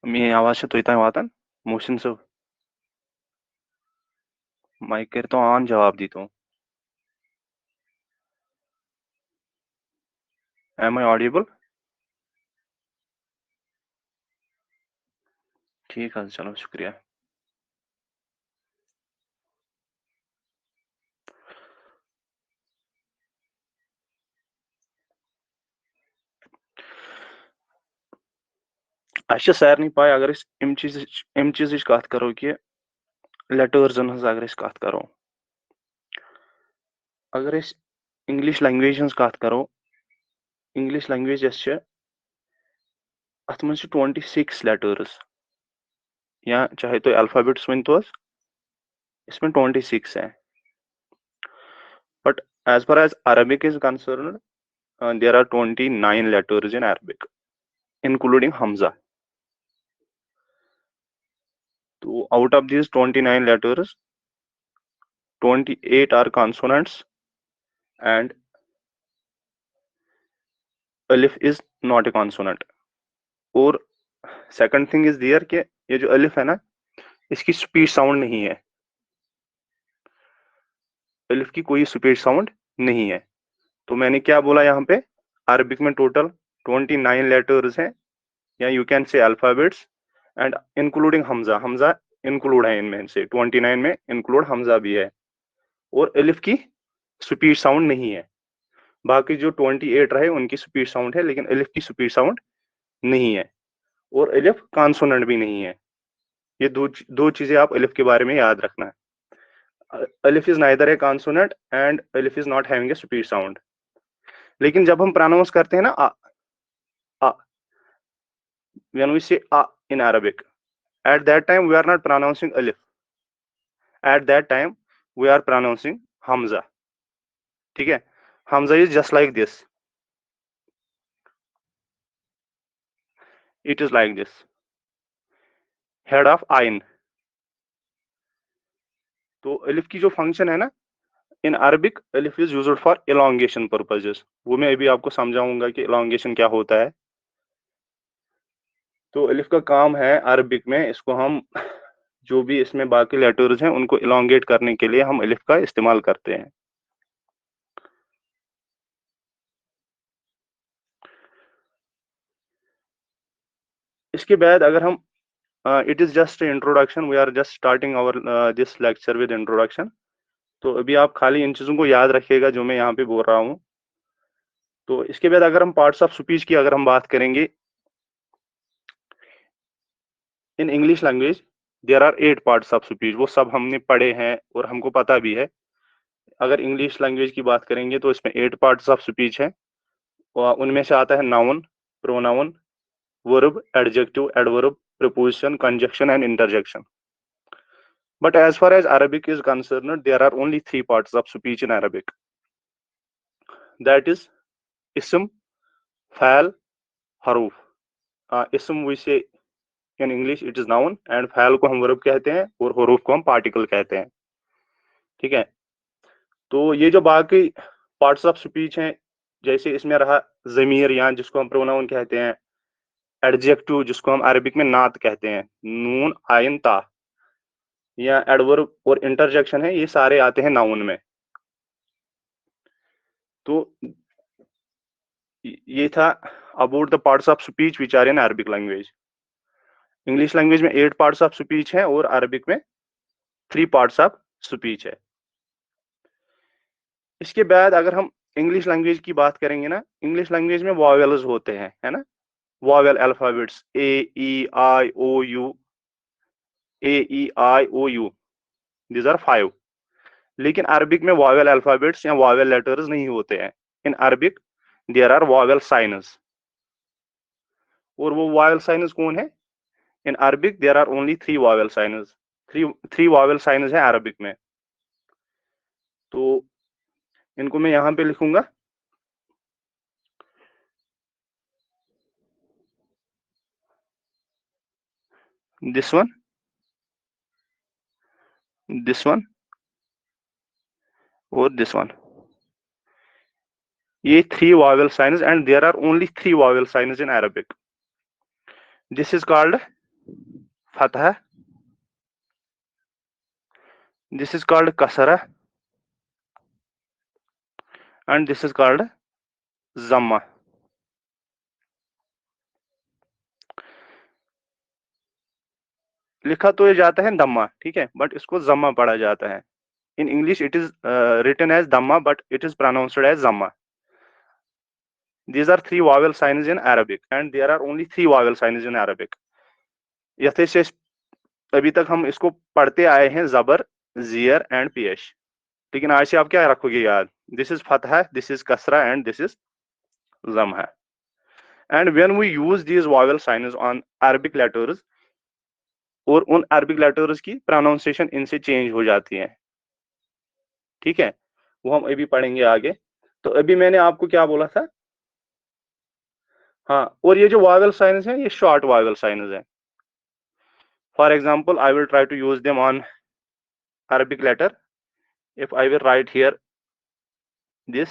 मी आवाज तुयता वातान motion so mic कर तो आन जवाब दी तो एम आई ऑडिबल ठीक है चलो शुक्रिया। अच्छा सारे पाए अगर अम चीज कत करो कि लेटर्सन हज अगर कत करो अगर इंग्लिश लैंग्वेज हज कत करो इंग्लिश लैंग्वेज अत मन 26 लेटर्स या चाहे तो अल्फाबेट्स वन तो इसमें 26 है but as far as Arabic is concern there are 29 letters in Arabic including हमजा। तो out of these 29 letters, 28 are consonants and alif is not a consonant. और सेकंड थिंग इज देयर कि ये जो अलिफ है ना इसकी स्पीच साउंड नहीं है, अलिफ की कोई स्पीच साउंड नहीं है। तो मैंने क्या बोला यहाँ पे अरबिक में टोटल 29 लेटर्स हैं या you can say alphabets and including Hamza, Hamza include है इनमें से 29 में इंक्लूड हमजा भी है और अलिफ की स्पीच साउंड नहीं है। बाकी जो 28 रहे उनकी स्पीच साउंड है लेकिन अलिफ की स्पीच साउंड नहीं है और अलिफ कॉन्सोनेंट भी नहीं है। ये दो चीजें आप अलिफ के बारे में याद रखना है। अलिफ is neither a consonant and अलिफ is not having a speech sound. लेकिन जब हम प्रोनाउंस करते हैं ना आ when we say uh in Arabic at that time we are not pronouncing alif, at that time we are pronouncing hamza। ठीक है, hamza is just like this, it is like this, head of ain। तो अलिफ की जो function है ना in Arabic अलिफ is used for elongation purposes, वो मैं अभी आपको समझाऊंगा कि इलोंगेशन क्या होता है। तो अलिफ का काम है अरबिक में इसको हम जो भी इसमें बाकी लेटर्स हैं उनको इलोंगेट करने के लिए हम अलिफ का इस्तेमाल करते हैं। इसके बाद अगर हम it is just introduction, we are just starting our this lecture with introduction. तो अभी आप खाली इन चीज़ों को याद रखिएगा जो मैं यहाँ पे बोल रहा हूँ। तो इसके बाद अगर हम पार्ट्स ऑफ स्पीच की अगर हम बात करेंगे in English language there are 8 parts of speech, वो सब हमने पढ़े हैं और हमको पता भी है। अगर इंग्लिश लैंग्वेज की बात करेंगे तो इसमें 8 पार्ट्स ऑफ स्पीच है और उनमें से आता है noun, pronoun, verb, adjective, adverb, preposition, conjunction and interjection. But as far as Arabic is concerned, there are only 3 parts of speech in Arabic. That is ism, faal, haruf. Ism we say in English it is noun and faal को हम verb कहते हैं और हरूफ को हम particle कहते हैं। ठीक है, तो ये जो बाकी पार्ट्स ऑफ स्पीच हैं जैसे इसमें रहा जमीर या जिसको हम प्रोनाउन कहते हैं, एडजेक्टिव जिसको हम अरबिक में नात कहते हैं, नून आयन ता, या एडवर्ब और इंटरजेक्शन है, ये सारे आते हैं नाउन में। तो ये था about the parts of speech which are in Arabic language. English language में 8 पार्ट्स ऑफ स्पीच है और अरबिक में 3 पार्ट्स ऑफ स्पीच है। इसके बाद अगर हम इंग्लिश लैंग्वेज की बात करेंगे ना, इंग्लिश लैंग्वेज में वॉवेल्स होते हैं, है ना, vowel alphabets A E I O U these are 5। लेकिन अरबिक में वॉवेल अल्फाबेट्स या वॉवेल लेटर्स नहीं होते हैं। In Arabic there are vowel signs. और वो वॉवेल साइनस कौन है? In Arabic there are only 3 vowel signs, three vowel signs है अरबिक में। तो इनको मैं यहां पे लिखूंगा दिस वन, दिस वन और दिस वन। ये 3 vowel signs and there are only 3 vowel signs in Arabic. This is called fatha, this is called kasra, and this is called zamma. लिखा तो ये जाता है दम्मा, ठीक है, बट इसको जम्मा पढ़ा जाता है. In English, it is written as Dhamma, but it is pronounced as Zamma. These are three vowel signs in Arabic, and there are only three vowel signs in Arabic. यथेशेष अभी तक हम इसको पढ़ते आए हैं जबर, जियर एंड पेश. लेकिन आज से आप क्या रखोगे याद? दिस इज फतहा, दिस इज कसरा एंड दिस इज जम्हा. And when we use these vowel signs on Arabic letters, और उन अरबिक लेटर्स की प्रोनाउंसिएशन इनसे चेंज हो जाती है, ठीक है, वो हम अभी पढ़ेंगे आगे. तो अभी मैंने आपको क्या बोला था? हाँ, और ये जो वॉवेल साइंस हैं ये शॉर्ट वॉवेल साइंस हैं. For example, I will try to use them on Arabic letter. if I will write here this,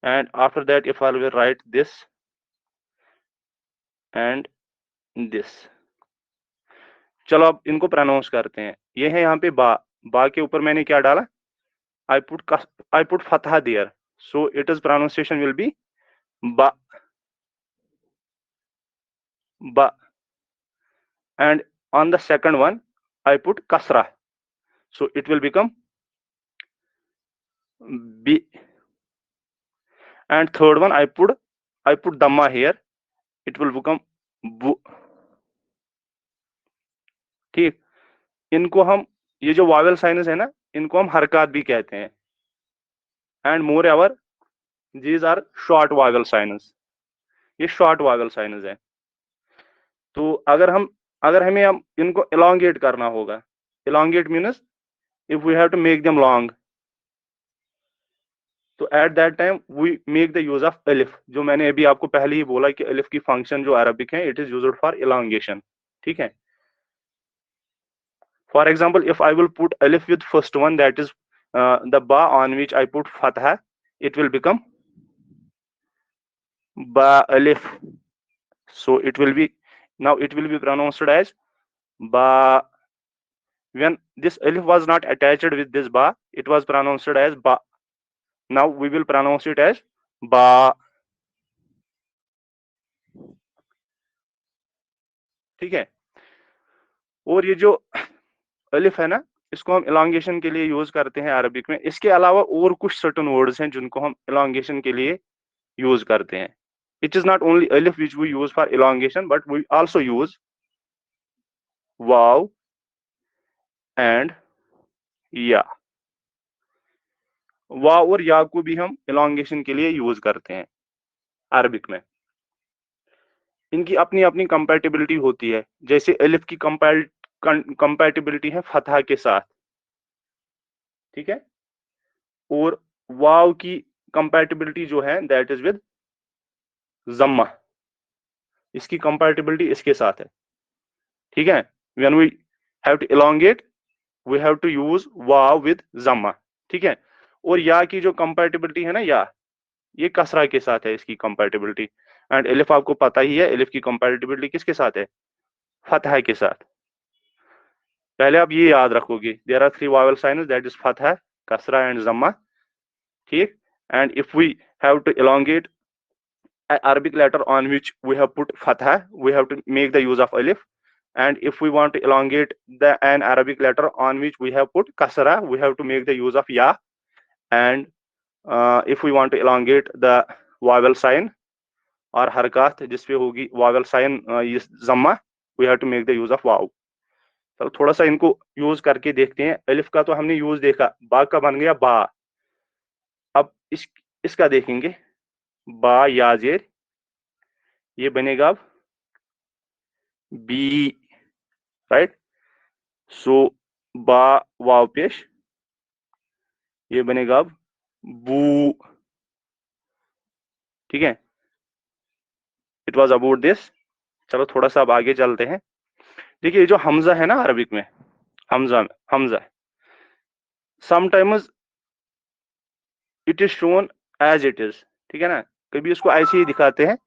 and after that if I will write this and this. चलो अब इनको pronounce करते हैं. ये है यहाँ पे बा. बा के ऊपर मैंने क्या डाला? I put fatha there, so it is pronunciation will be ba, ba. And on the second one I put kasra, so it will become b. And third one I put dhamma here, it will become bu. ठीक, इनको हम, ये जो Wavell signs है ना, इनको हम हरकत भी कहते हैं. And moreover these are short vowel signs. ये शॉर्ट वावेल साइंस है. तो अगर हमें इनको एलोंगेट करना होगा, elongate means if we have to make them long, तो at that time we make the use of अलिफ. जो मैंने अभी आपको पहले ही बोला कि अलिफ की फंक्शन जो अरबिक है, it is used for elongation, ठीक है. For example, if I will put अलिफ with first one, that is the बा ऑन विच आई पुट फतहा, it will become ba alif. So it will be pronounced as ba. When this alif was not attached with this ba, it was pronounced as ba. Now we will pronounce it as ba. ठीक है. और ये जो अलिफ है ना, इसको हम एलोंगेशन के लिए यूज करते हैं अरबिक में. इसके अलावा और कुछ सर्टेन वर्ड्स हैं जिनको हम एलोंगेशन के लिए यूज करते हैं. It is not only alif which we use for elongation, but we also use wow and या. वाव और या को भी हम एलोंगेशन के लिए यूज करते हैं अरबिक में. इनकी अपनी अपनी कंपैटिबिलिटी होती है. जैसे अलिफ की कंपैटिबिलिटी है फतहा के साथ, ठीक है, और वाव की कंपैटिबिलिटी जो है दैट इज विद जम्मा. इसकी कंपैटिबिलिटी इसके साथ है, ठीक है. When we have to elongate, we have to use वाव विद जम्मा, ठीक है. और या की जो कंपैटिबिलिटी है ना, या ये कसरा के साथ है इसकी कंपैटिबिलिटी. एंड अलिफ आपको पता ही है, अलिफ की कंपैटिबिलिटी किसके साथ है? फतहा के साथ. पहले आप ये याद रखोगे, there are three vowel signs, that is फतहा, कसरा एंड जम्मा, ठीक. And if we have to elongate Arabic letter on which we have put fatha, we have to make the use of alif. And if we want to elongate an Arabic letter on which we have put kasra, we have to make the use of ya. And if we want to elongate the vowel sign और हरकत जिसपे होगी vowel sign जम्मा, we have to make the use of वाव. चलो थोड़ा सा इनको यूज करके देखते हैं. अलिफ का तो हमने यूज देखा, बा का बन गया बा. अब इसका देखेंगे, बा या जेर, ये बनेगा अब बी, राइट. सो बा वाव पेश, ये बनेगा अब बू, ठीक है. It was about this. चलो थोड़ा सा अब आगे चलते हैं. देखिए जो हमजा है ना अरबिक में, हमजा sometimes it is shown as it is, ठीक है ना. कभी इसको ऐसे ही दिखाते हैं,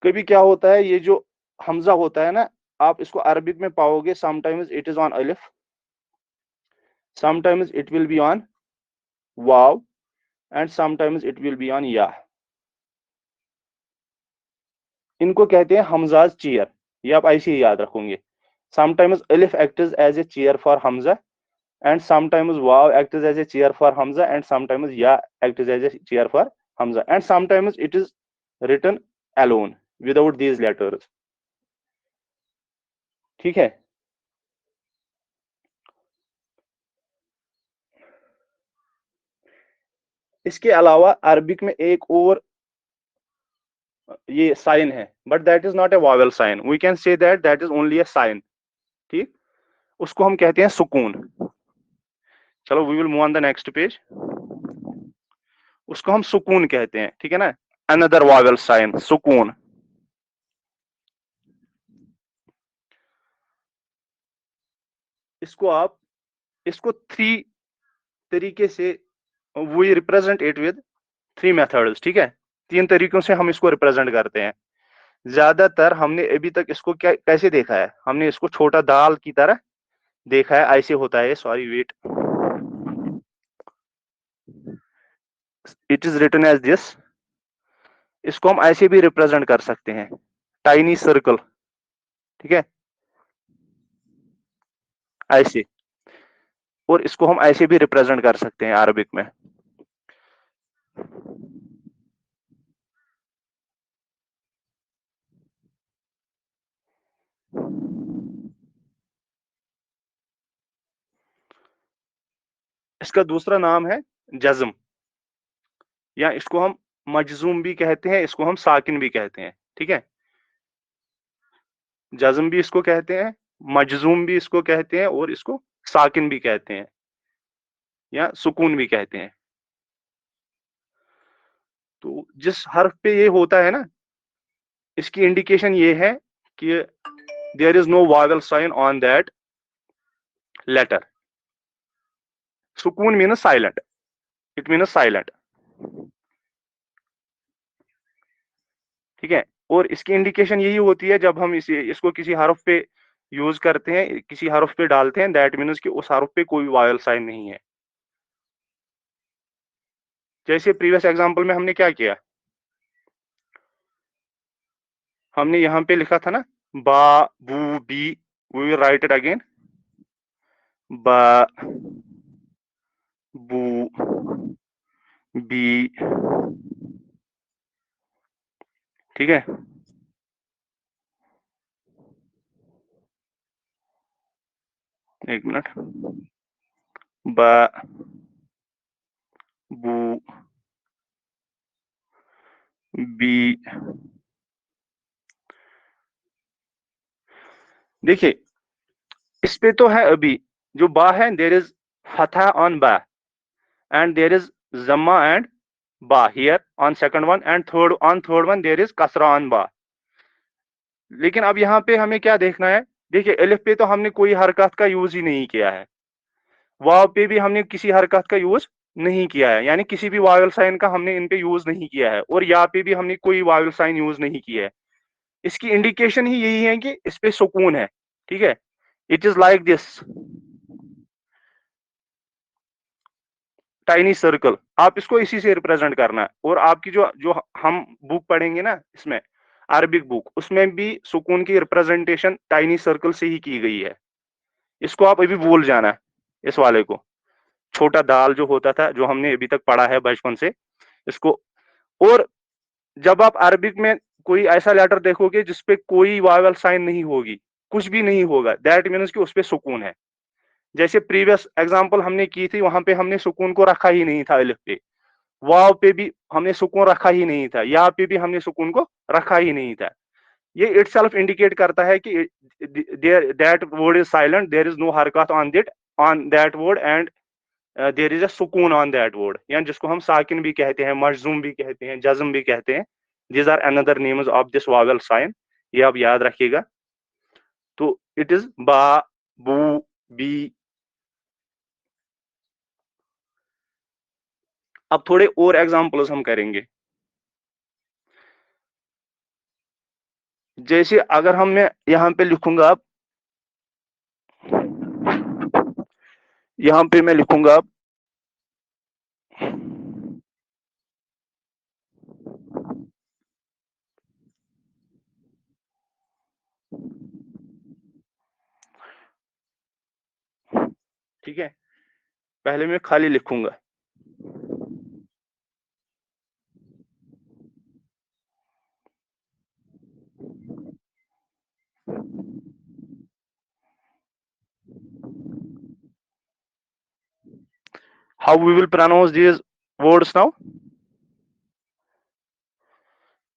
कभी क्या होता है, ये जो हमजा होता है ना, आप इसको अरबिक में पाओगे, समटाइम्स इट इज ऑन अलिफ, sometimes it will be on wow, and sometimes it will be on या। इनको कहते हैं हमजाज चेयर, ये आप ऐसे ही याद रखोगे। समटाइम्स अलिफ acts as a chair for हमजा, and sometimes wow acts as a chair for hamza, and sometimes ya acts as a chair for hamza, and sometimes it is written alone without these letters। ठीक है। इसके अलावा Arabic में एक और ये sign है, but that is not a vowel sign, we can say that that is only a sign. ठीक, उसको हम कहते हैं सुकून। चलो we will move on the next page. उसको हम सुकून कहते हैं, ठीक है ना। अनदर वॉवेल साइन सुकून। इसको आप, इसको थ्री तरीके से we represent it with three methods, ठीक है। तीन तरीकों से हम इसको रिप्रेजेंट करते हैं। ज्यादातर हमने अभी तक इसको क्या कैसे देखा है, हमने इसको छोटा दाल की तरह देखा है, ऐसे होता है, sorry wait, it is written as this. इसको हम ऐसे भी रिप्रेजेंट कर सकते हैं, टाइनी सर्कल, ठीक है, ऐसे। और इसको हम ऐसे भी रिप्रेजेंट कर सकते हैं अरबिक में। इसका दूसरा नाम है जज्म, या इसको हम मजजूम भी कहते हैं, इसको हम साकिन भी कहते हैं, ठीक है। जज्म भी इसको कहते हैं, मजजूम भी इसको कहते हैं, और इसको साकिन भी कहते हैं, या सुकून भी कहते हैं। तो जिस हर्फ पे ये होता है ना, इसकी इंडिकेशन ये है कि there is no vowel sign on that letter. सुकून means silent, it means silent, ठीक है। और इसकी इंडिकेशन यही होती है जब हम इसको किसी हर्फ पे यूज करते हैं, किसी हर्फ पे डालते हैं, दैट मीन्स कि उस हर्फ पे कोई वॉवेल साइन नहीं है। जैसे प्रीवियस एग्जांपल में हमने क्या किया, हमने यहाँ पे लिखा था ना, बा बू बी, we will write it again, बा बू बी, ठीक है। एक मिनट, बा बू बी। देखिए इस पे तो है अभी, जो बा है, देर इज फतह ऑन बा, and there is zamma and ba here on second one, and third one there is kasra on ba। लेकिन अब यहाँ पे हमें क्या देखना है, देखिए अलिफ पे तो हमने कोई हरकत का यूज ही नहीं किया है, वाव पे भी हमने किसी हरकत का यूज नहीं किया है, यानी किसी भी वावल साइन का हमने इन पे यूज नहीं किया है, और या पे भी हमने कोई वावल साइन यूज नहीं किया है। इसकी इंडिकेशन ही यही है कि इस पे सुकून है, ठीक है। It is like this tiny circle, आप इसको इसी से रिप्रेजेंट करना है। और आपकी जो जो हम बुक पढ़ेंगे ना इसमें, अरबिक बुक, उसमें भी सुकून की रिप्रेजेंटेशन टाइनी सर्कल से ही की गई है। इसको आप अभी भूल जाना है, इस वाले को, छोटा दाल जो होता था, जो हमने अभी तक पढ़ा है बचपन से, इसको। और जब आप अरबिक में कोई ऐसा लेटर देखोगे जिसपे कोई वावल साइन नहीं होगी, कुछ भी नहीं होगा, दैट मीन्स कि उस पे सुकून है। जैसे प्रीवियस एग्जांपल हमने की थी, वहां पे हमने सुकून को रखा ही नहीं था अलिफ पे, वाव पे भी हमने सुकून रखा ही नहीं था, यहाँ पे भी हमने सुकून को रखा ही नहीं था। ये इटसेल्फ इंडिकेट करता है कि that word is silent, there is no हरकत on that word, and there is a सुकून ऑन दैट वर्ड, या जिसको हम साकिन भी कहते हैं, मजजूम भी कहते हैं, जज्म भी कहते हैं। These are another names of this vowel sign, ये आप याद रखिएगा। तो इट इज बा बू बी। अब थोड़े और एग्जांपल्स हम करेंगे। जैसे अगर मैं यहाँ पे लिखूंगा, अब यहाँ पे मैं लिखूंगा अब ठीक है, पहले मैं खाली लिखूंगा। How we will pronounce these words now?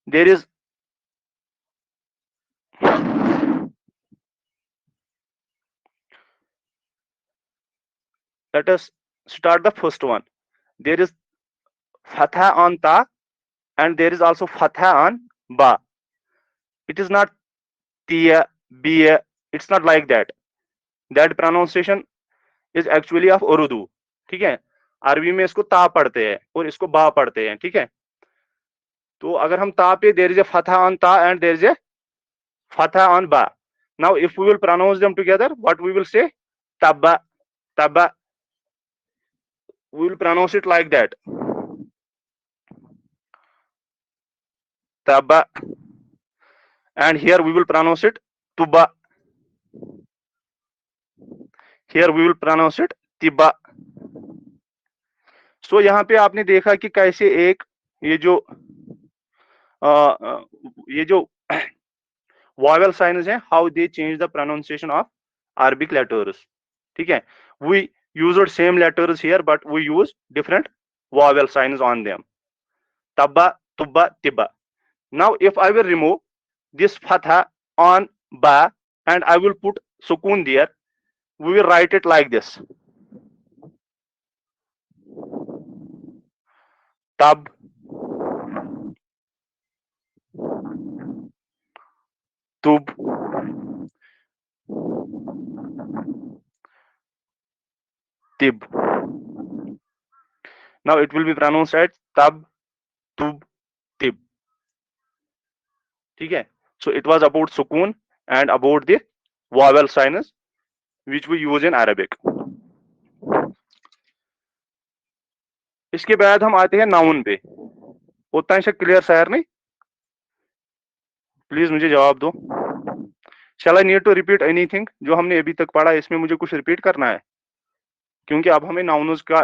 There is, let us start the first one. There is fatha on ta and there is also fatha on ba. It is not tia, bia. It's not like that. That pronunciation is actually of Urdu. ठीक है, अरबी में इसको ता पढ़ते हैं और इसको बा पढ़ते हैं। ठीक है, तो अगर हम ता पे देयर इज ए फतहा ऑन ता एंड देयर इज ए फतहा ऑन बा। Now if we will pronounce them together, what we will say? तब्बा, तब्बा। We will pronounce it like that. Tabba. And here we will pronounce it tuba. Here we will pronounce it tiba. So यहाँ पे आपने देखा कि कैसे एक ये जो vowel signs हैं, how they change the pronunciation of Arabic letters. ठीक है, we used same letters here but we use different vowel signs on them. Tabba, tubba, tibba. Now if I will remove this fatha on ba and I will put sukun there, we will write it like this. Tab, tub, tib. Now it will be pronounced as tab, tub, tib. ठीक है, so it was about sukun and about the vowel signs which we use in Arabic. इसके बाद हम आते हैं noun पे। उतना ही clear शायर नहीं? प्लीज मुझे जवाब दो। Shall I need to repeat anything जो हमने अभी तक पढ़ा, इसमें मुझे कुछ रिपीट करना है? क्योंकि अब हमें नाउन्स का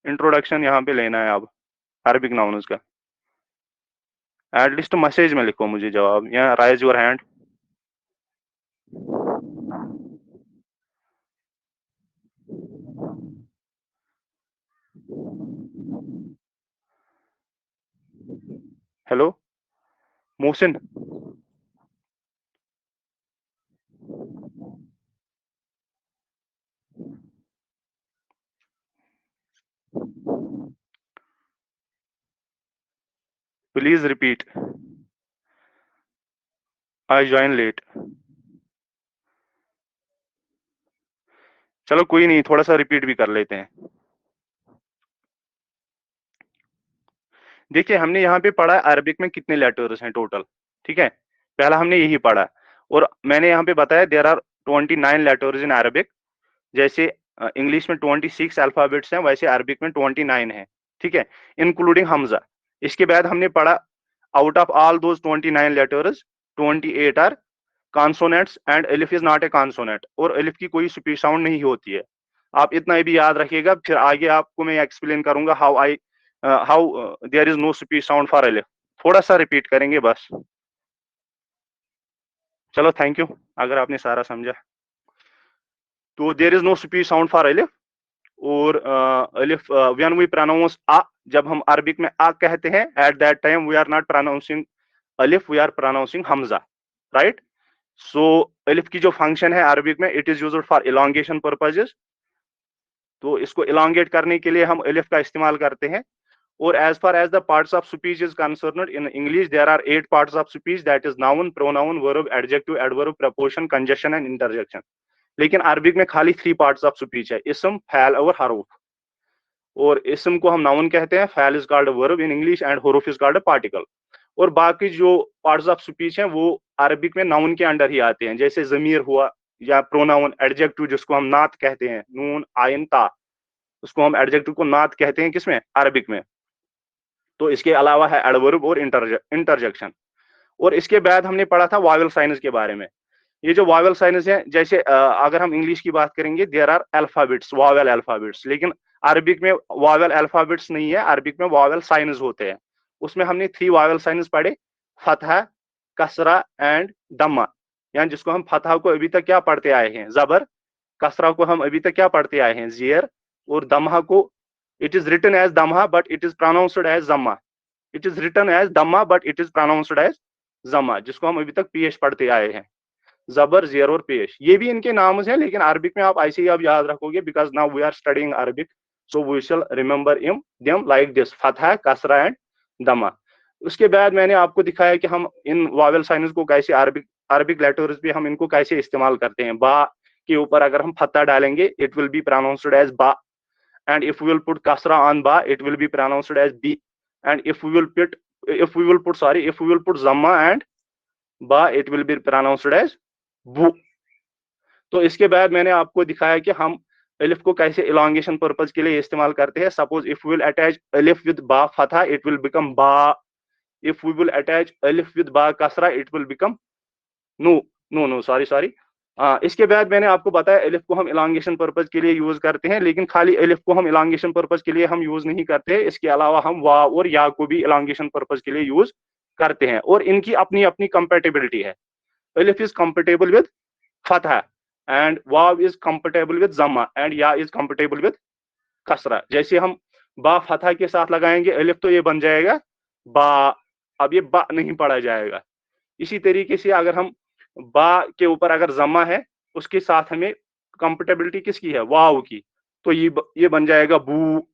इंट्रोडक्शन यहाँ पे लेना है, अब अरबिक नाउन्स का। एटलीस्ट मैसेज में लिखो मुझे जवाब, या rise your hand. Hello Mohsin, please repeat, I join late. चलो कोई नहीं, थोड़ा सा रिपीट भी कर लेते हैं। देखिए हमने यहाँ पे पढ़ा अरबिक में कितने लेटर्स हैं टोटल। ठीक है, पहला हमने यही पढ़ा और मैंने यहाँ पे बताया there are 29 letters in Arabic. जैसे इंग्लिश में 26 अल्फाबेट्स हैं, वैसे अरबिक में 29 है। ठीक है, इंक्लूडिंग हमजा। इसके बाद हमने पढ़ा out of all those 29 letters 28 are consonants and एलिफ इज नॉट ए कॉन्सोनेंट, और एलिफ की कोई स्पीच साउंड नहीं होती है। आप इतना भी याद रखिएगा, फिर आगे आपको मैं एक्सप्लेन करूंगा how there is no speech sound for एलिफ। थोड़ा सा रिपीट करेंगे बस। चलो थैंक यू अगर आपने सारा समझा। तो there is no speech sound for एलिफ, और अलिफ व्हेन वी प्रोनाउंस आ, जब हम अरबिक में आ कहते हैं, at that time we are not pronouncing अलिफ, वी आर प्रोनाउंसिंग हमजा, राइट। सो अलिफ की जो फंक्शन है अरबिक में, it is used for elongation purposes. तो इसको इलांगेट करने के लिए हम अलिफ का इस्तेमाल करते हैं। और as far as the parts of speech is concerned in English, there are 8 parts of speech, that is noun, pronoun, verb, adjective, adverb, preposition, conjunction and interjection. लेकिन अरबिक में खाली 3 पार्ट्स ऑफ स्पीच है, इसम, फैल और हरूफ। और इसम को हम नाउन कहते हैं, फैल is called verb in English and हरूफ इज कॉल्ड पार्टिकल। और बाकी जो पार्ट्स ऑफ स्पीच हैं वो अरबिक में नाउन के अंडर ही आते हैं, जैसे ज़मीर हुआ या प्रोनाउन, एडजेक्टिव जिसको हम नात कहते हैं, नून आइन ता, उसको हम एडजेक्टिव को नात कहते हैं किसमें, अरबिक में। तो इसके अलावा है एडवर्ब और इंटरजेक्शन। और इसके बाद हमने पढ़ा था वावेल साइंस के बारे में। ये जो वावेल साइंस है, जैसे अगर हम इंग्लिश की बात करेंगे, there are alphabets, vowel alphabets, लेकिन अरबिक में वावेल अल्फाबेट्स नहीं है, अरबिक में वावेल साइंस होते हैं। उसमें हमने 3 वावेल साइंस पढ़े, फतहा, कसरा एंड दम्मा। यानी जिसको हम फतहा को अभी तक क्या पढ़ते आए हैं, जबर, कसरा को हम अभी तक क्या पढ़ते आए हैं, जेर, और दम्हा को इट इज रिटन एज दम्हा but it is pronounced as जम्मा। इट इज रिटन एज दम्मा but it is pronounced as जम्मा, जिसको हम अभी तक पेश पढ़ते आए हैं, जबर, जेर और पेश। ये भी इनके नाम हैं, लेकिन अरबिक में आप ऐसे ही आप याद रखोगे, because now we are studying Arabic, so we shall remember em them like this, फतहा, कसरा एंड दमा। उसके बाद मैंने आपको दिखाया कि हम इन वावेल साइंस को कैसे अरबिक अरबिक लेटर्स पे हम इनको कैसे इस्तेमाल करते हैं। बा के ऊपर अगर हम फतहा डालेंगे, it will be pronounced as बा, and if we will put kasra on ba, it will be pronounced as b, and if we will put zamma and ba, it will be pronounced as bu। तो इसके बाद मैंने आपको दिखाया कि हम अलिफ को कैसे इलांगेशन पर्पज के लिए इस्तेमाल करते हैं। Suppose if we will attach अलिफ विद बा फतहा, इट विल बिकम बा। इफ वी विल अटैच अलिफ विद बा कसरा, it will become no, no sorry sorry. इसके बाद मैंने आपको बताया अलिफ को हम इलांगेशन पर्पज के लिए यूज करते हैं, लेकिन खाली अलिफ को हम इलांगेशन पर्पज के लिए हम यूज नहीं करते, इसके अलावा हम वाव और या को भी इलांगेशन पर्पज के लिए यूज करते हैं, और इनकी अपनी अपनी कंपेटेबिलिटी है। अलिफ is compatible with Fataha and wow is compatible with जम्मा एंड या इज कंपेटेबल विद कसरा। जैसे हम बा फतहा के साथ लगाएंगे अलिफ, तो ये बन जाएगा बा, अब ये बा नहीं पढ़ा जाएगा। इसी तरीके से अगर हम बा के ऊपर अगर जमा है, उसके साथ हमें कंपेटेबिलिटी किसकी है, वाव की, तो ये बन जाएगा बू।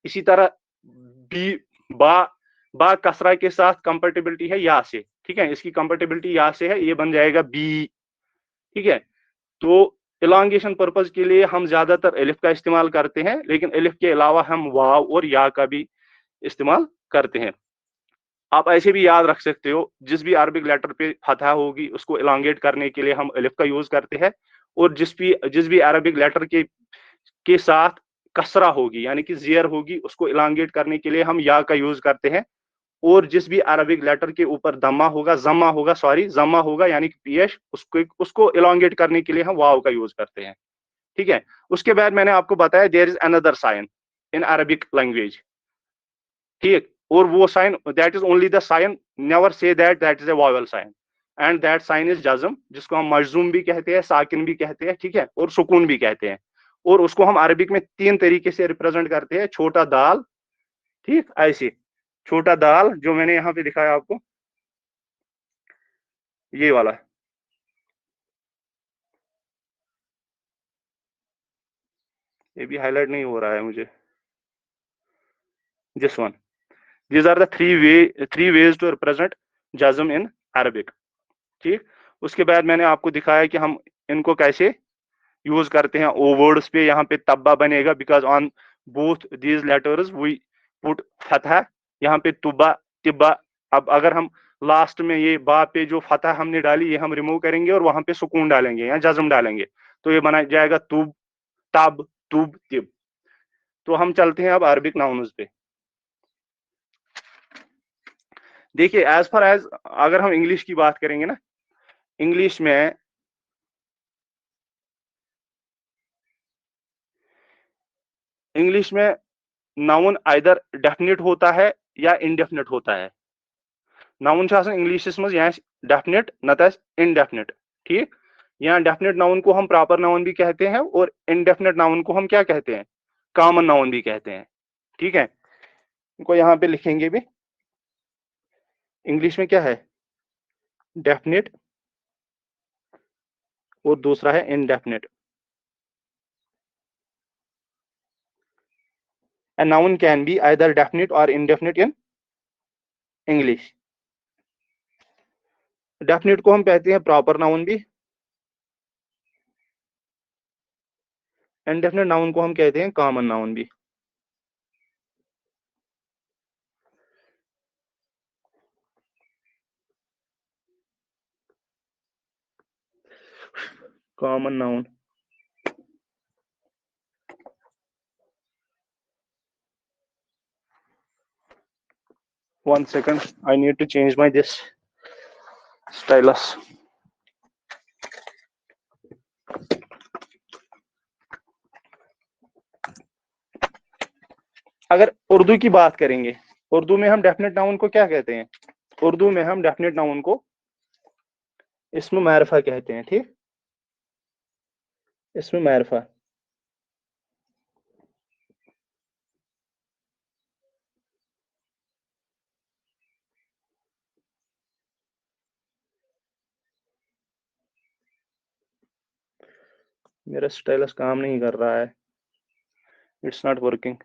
इसी तरह बी, बा बा कसरा के साथ कंपेटेबिलिटी है या से, ठीक है, इसकी कंपेटेबिलिटी या से है, ये बन जाएगा बी। ठीक है, तो इलांगेशन पर्पज के लिए हम ज्यादातर अलिफ का इस्तेमाल करते हैं, लेकिन अलिफ के अलावा हम वाव और या का भी इस्तेमाल करते हैं। आप ऐसे भी याद रख सकते हो, जिस भी अरबिक लेटर पे फतहा होगी उसको इलांगेट करने के लिए हम अलिफ का यूज करते हैं, और जिस भी अरबिक लेटर के साथ कसरा होगी यानी कि जेर होगी, उसको इलांगेट करने के लिए हम या का यूज करते हैं। और जिस भी अरबिक लेटर के ऊपर जमा होगा यानी कि पेश, उसको इलांगेट करने के लिए हम वाव का यूज करते हैं। ठीक है, उसके बाद मैंने आपको बताया there is another sign in Arabic language. ठीक, और वो sign, that is only the sign, never say that is a vowel sign, and that sign is जज्म, जिसको हम मजूम भी कहते हैं, साकिन भी कहते हैं, ठीक है, और सुकून भी कहते हैं। और उसको हम अरबिक में 3 तरीके से रिप्रेजेंट करते हैं, छोटा दाल, ठीक, ऐसे छोटा दाल जो मैंने यहाँ पे दिखाया आपको, ये वाला, ये भी हाईलाइट नहीं हो रहा है मुझे, this one. These are the three ways to represent jazm in Arabic। ठीक, उसके बाद मैंने आपको दिखाया कि हम इनको कैसे यूज करते हैं। ओ वर्ड्स पे यहाँ पे तब्बा बनेगा, because on both these letters we put फतहा, यहाँ पे तुबा, तिब्बा। अब अगर हम लास्ट में ये बा पे जो फतहा हमने डाली, ये हम रिमूव करेंगे और वहां पे सुकून डालेंगे या जज्म डालेंगे, तो ये बना जाएगा तुब, तब, तुब, तिब। तो हम चलते हैं अब अरबिक नाउन्स पे। देखिए, एज फार एज अगर हम इंग्लिश की बात करेंगे ना, इंग्लिश में नाउन आइदर डेफिनिट होता है या इनडेफिनिट होता है। नाउन इंग्लिश मज यहाँ डेफिनिट नत इनडेफिनिट। ठीक, यहाँ डेफिनिट नाउन को हम प्रॉपर नाउन भी कहते हैं, और इनडेफिनिट नाउन को हम क्या कहते हैं, कॉमन नाउन भी कहते हैं। ठीक है, इनको यहाँ पे लिखेंगे भी, इंग्लिश में क्या है, डेफिनिट, और दूसरा है indefinite. A noun can be either definite or indefinite in English। Definite को हम कहते हैं प्रॉपर नाउन भी, इनडेफिनेट नाउन को हम कहते हैं कॉमन नाउन भी। common noun. 1 second, I need to change my this stylus. अगर उर्दू की बात करेंगे, उर्दू में हम डेफिनेट नाउन को क्या कहते हैं? उर्दू में हम डेफिनेट नाउन को इस्म मारिफा कहते हैं, ठीक? इस्म मारिफा। मेरा स्टाइलस काम नहीं कर रहा है, it's not working.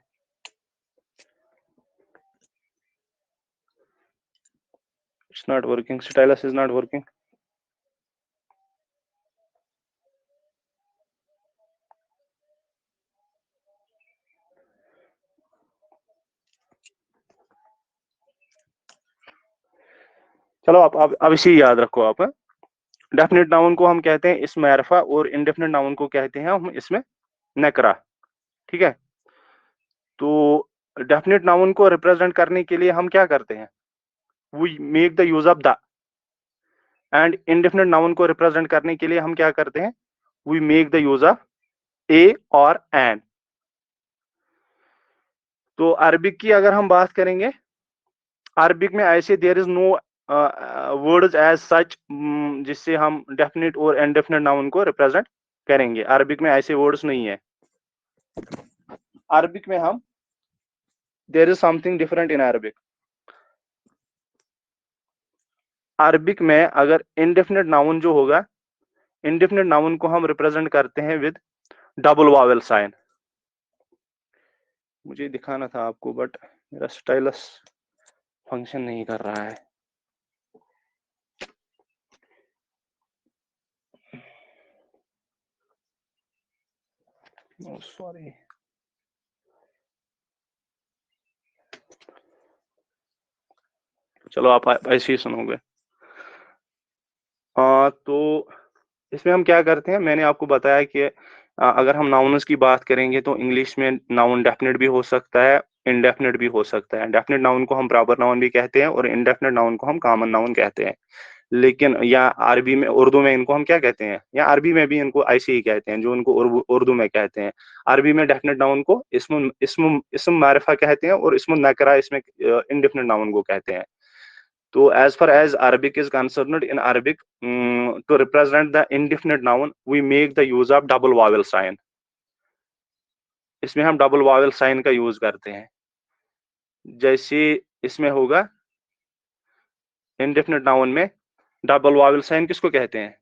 It's not working. Stylus is not working. चलो अब इसी याद रखो आप। डेफिनेट नाउन को हम कहते हैं इसमें मारिफा और इनडेफिनेट नाउन को कहते हैं हम इसमें नकरा, ठीक है? तो डेफिनेट नाउन को रिप्रेजेंट करने के लिए हम क्या करते हैं? We make the use of the. And indefinite noun को रिप्रेजेंट करने के लिए हम क्या करते हैं? We make the use of a और एन। तो अरबिक की अगर हम बात करेंगे, अरबिक में ऐसे there is no words as such जिससे हम डेफिनेट और इनडेफिनेट नाउन को रिप्रेजेंट करेंगे। अरबिक में ऐसे वर्ड्स नहीं है। अरबिक में हम there is something different in Arabic. Arabic में अगर इनडेफिनेट नाउन जो होगा, इनडेफिनेट नाउन को हम रिप्रेजेंट करते हैं विद डबल वावेल साइन। मुझे दिखाना था आपको बट मेरा स्टाइलस फंक्शन नहीं कर रहा है। सॉरी। चलो आप ऐसे ही सुनोगे। तो इसमें हम क्या करते हैं, मैंने आपको बताया कि अगर हम नाउन्स की बात करेंगे तो इंग्लिश में नाउन डेफिनेट भी हो सकता है, इनडेफिनेट भी हो सकता है। डेफिनेट नाउन को हम प्रॉपर नाउन भी कहते हैं और इनडेफिनेट नाउन को हम कॉमन नाउन कहते हैं। लेकिन या अरबी में, उर्दू में इनको हम क्या कहते हैं, या अरबी में भी इनको ऐसे ही कहते हैं जो इनको उर्दू में कहते हैं। अरबी में डेफिनेट नाउन को इस्म मारिफा कहते हैं और इस्म नकरा इसमें इनडेफिनेट नाउन को कहते हैं। तो as far as Arabic is concerned, in Arabic, to represent the indefinite noun, we make the use of double vowel sign. इसमें हम डबल वावेल साइन का यूज करते हैं। जैसे इसमें होगा इनडेफिनेट नाउन में डबल वावेल साइन किसको कहते हैं?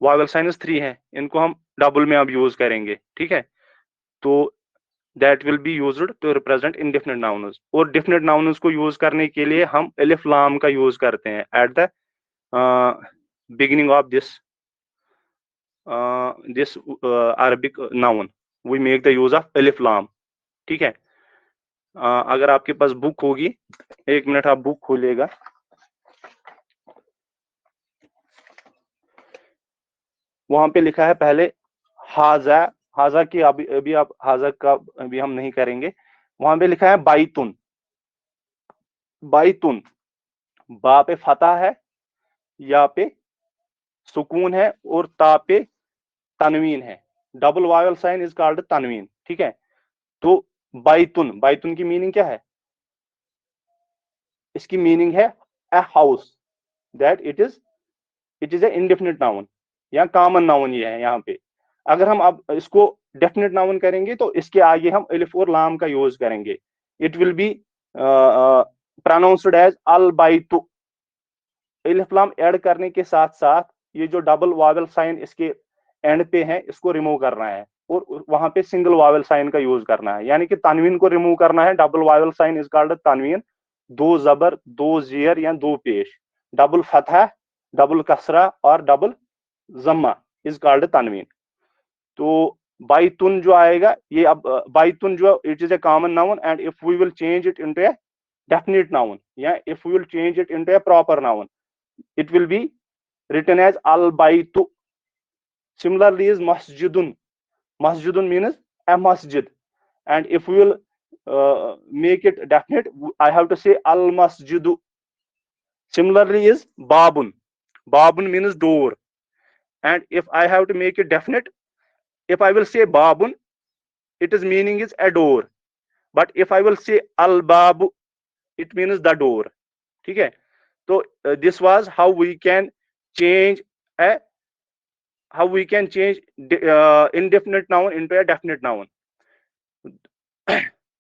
वावेल साइनस 3 है, इनको हम डबल में अब यूज करेंगे, ठीक है? तो that will be used to represent indefinite nouns. और डेफिनेट नाउन्स को यूज करने के लिए हम अलिफ लाम का यूज करते हैं at the beginning of this Arabic noun. We make the use of alif lam, ठीक है? अगर आपके पास बुक होगी, एक मिनट आप बुक खोलिएगा। वहां पे लिखा है पहले हाजा। हाजा की अभी आप हाजा का अभी हम नहीं करेंगे। वहां पे लिखा है बाइतुन। बाइतुन, बा पे फतह है, या पे सुकून है और ता पे तनवीन है। Double vowel sign is called तनवीन, ठीक है? तो बाइतुन, बाइतुन की मीनिंग क्या है? इसकी मीनिंग है a house. That it is A indefinite noun या कॉमन नाउन ये है यहाँ पे। अगर हम अब इसको डेफिनेट नाउन करेंगे तो इसके आगे हम अलिफ और लाम का यूज करेंगे। It will be pronounced as अल बाइतु। अलिफ लाम ऐड करने के साथ साथ ये जो डबल वावेल साइन इसके एंड पे है इसको रिमूव करना है और वहां पे सिंगल वावेल साइन का यूज करना है। यानी कि तनवीन को रिमूव करना है। Double vowel sign is called तनवीन। दो जबर, दो जेर या दो पेश, डबल फतह, डबल कसरा और डबल जम्मा इज कॉल्ड तनवीन। तो बाइतुन जो आएगा ये, अब बाइतुन जो it is a common noun and if we will change it into a definite noun या if we will change it into a proper noun, it will be written as al baitu. Similarly is masjidun. Masjidun means a masjid. And if we will make it definite, I have to say al masjidu. Similarly is babun. Babun means door. And if I have to make it definite, if I will say babun, it is meaning is a door. But if I will say al babu, it means the door. ठीक है? So this was how we can change a indefinite noun into a definite noun.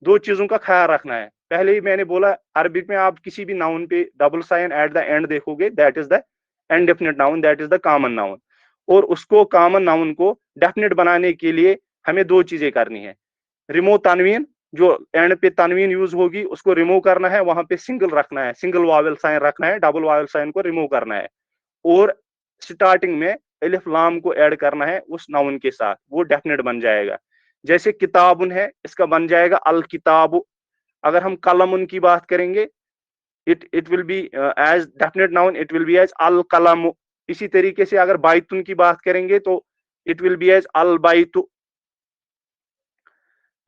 दो चीजों का ख्याल रखना है. पहले ही मैंने बोला अरबिक में आप किसी भी नाउन पे double sign at the end देखोगे, that is the indefinite noun, that is the common noun. और उसको कॉमन नाउन को डेफिनेट बनाने के लिए हमें दो चीजें करनी है. रिमूव तनवीन, जो एंड पे तनवीन यूज होगी उसको रिमूव करना है, वहां पे सिंगल रखना है, सिंगल वावेल साइन रखना है, डबल वावेल साइन को रिमूव करना है. और स्टार्टिंग में अलिफ लाम को ऐड करना है उस नाउन के साथ, वो डेफिनेट बन जाएगा. जैसे किताबुन है, इसका बन जाएगा अल किताबु. अगर हम कलमुन की बात करेंगे, it will be as definite noun, it will be as अल कलमु. इसी तरीके से अगर बाइतुन की बात करेंगे तो इट विल बी एज अल बाइतु.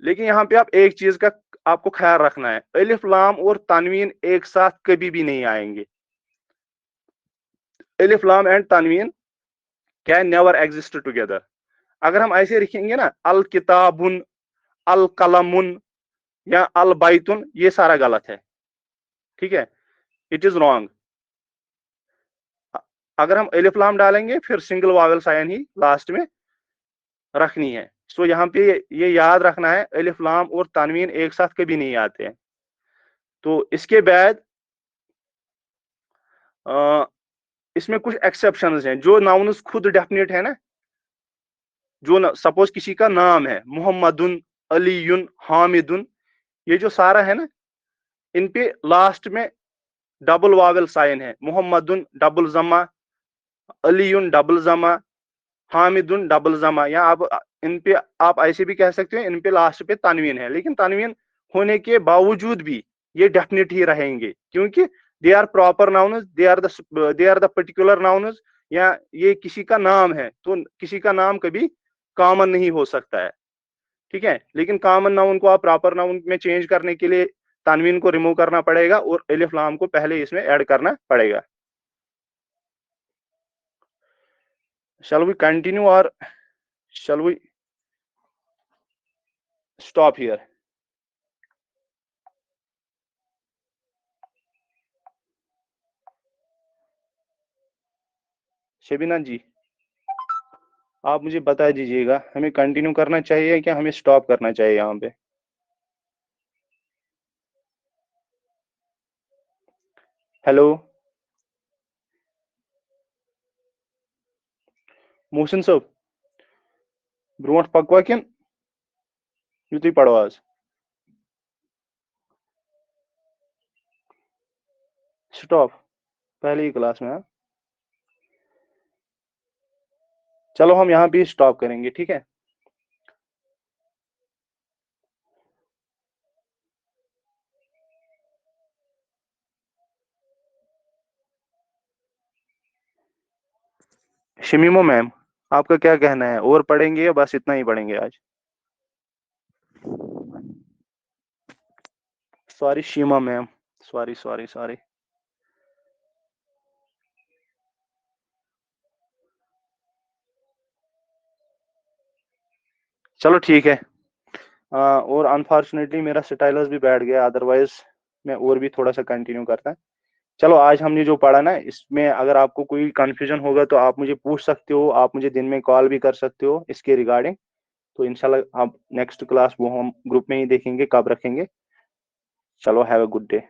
लेकिन यहाँ पे आप एक चीज का आपको ख्याल रखना है, अलिफ लाम और तनवीन एक साथ कभी भी नहीं आएंगे. अलिफ लाम एंड तनवीन कैन नेवर एग्जिस्ट टुगेदर. अगर हम ऐसे लिखेंगे ना अल किताबुन, अल कलमुन या अल बैतुन, ये सारा गलत है. ठीक है, इट इज रॉन्ग. अगर हम अलिफ लाम डालेंगे फिर सिंगल वावेल साइन ही लास्ट में रखनी है. सो यहाँ पे ये याद रखना है, अलिफ लाम और तनवीन एक साथ कभी नहीं आते हैं. तो इसके बाद इसमें कुछ एक्सेप्शंस हैं. जो नाउन्स खुद डेफिनेट है ना, जो सपोज किसी का नाम है मोहम्मदुन, अलीयुन, हामिदुन, ये जो सारा है ना, इन पे लास्ट में डबल वावेल साइन है. मोहम्मदुन डबल जमा, अलीयुन डबल जमा, हामिदुन डबल जमा. या आप इन पे आप ऐसे भी कह सकते हो, इन पे लास्ट पे तनवीन है. लेकिन तनवीन होने के बावजूद भी ये डेफिनेट ही रहेंगे, क्योंकि they are proper nouns, they are the particular nouns. या ये किसी का नाम है, तो किसी का नाम कभी कॉमन नहीं हो सकता है. ठीक है, लेकिन कॉमन नाउन को आप प्रॉपर नाउन में चेंज करने के लिए तनवीन को रिमूव करना पड़ेगा और अलिफ लाम को पहले इसमें ऐड करना पड़ेगा. Shall we continue or shall we stop here? Shabina जी, आप मुझे बता दीजिएगा, हमें कंटिन्यू करना चाहिए क्या हमें स्टॉप करना चाहिए यहाँ पे? हेलो मोहसिन साहब, ब्रोट पकवा किन युति पढ़ो आज? स्टॉप पहले ही क्लास में. चलो हम यहाँ पे स्टॉप करेंगे. ठीक है, शमीमो मैम, आपका क्या कहना है, और पढ़ेंगे या बस इतना ही पढ़ेंगे आज? Sorry शीमा ma'am, sorry sorry sorry. चलो ठीक है. और अनफॉर्चुनेटली मेरा स्टाइलस भी बैठ गया, अदरवाइज मैं और भी थोड़ा सा कंटिन्यू करता. चलो आज हमने जो पढ़ा ना, इसमें अगर आपको कोई कंफ्यूजन होगा तो आप मुझे पूछ सकते हो, आप मुझे दिन में कॉल भी कर सकते हो इसके रिगार्डिंग. तो इंशाल्लाह आप नेक्स्ट क्लास वो हम ग्रुप में ही देखेंगे कब रखेंगे. चलो हैव अ गुड डे.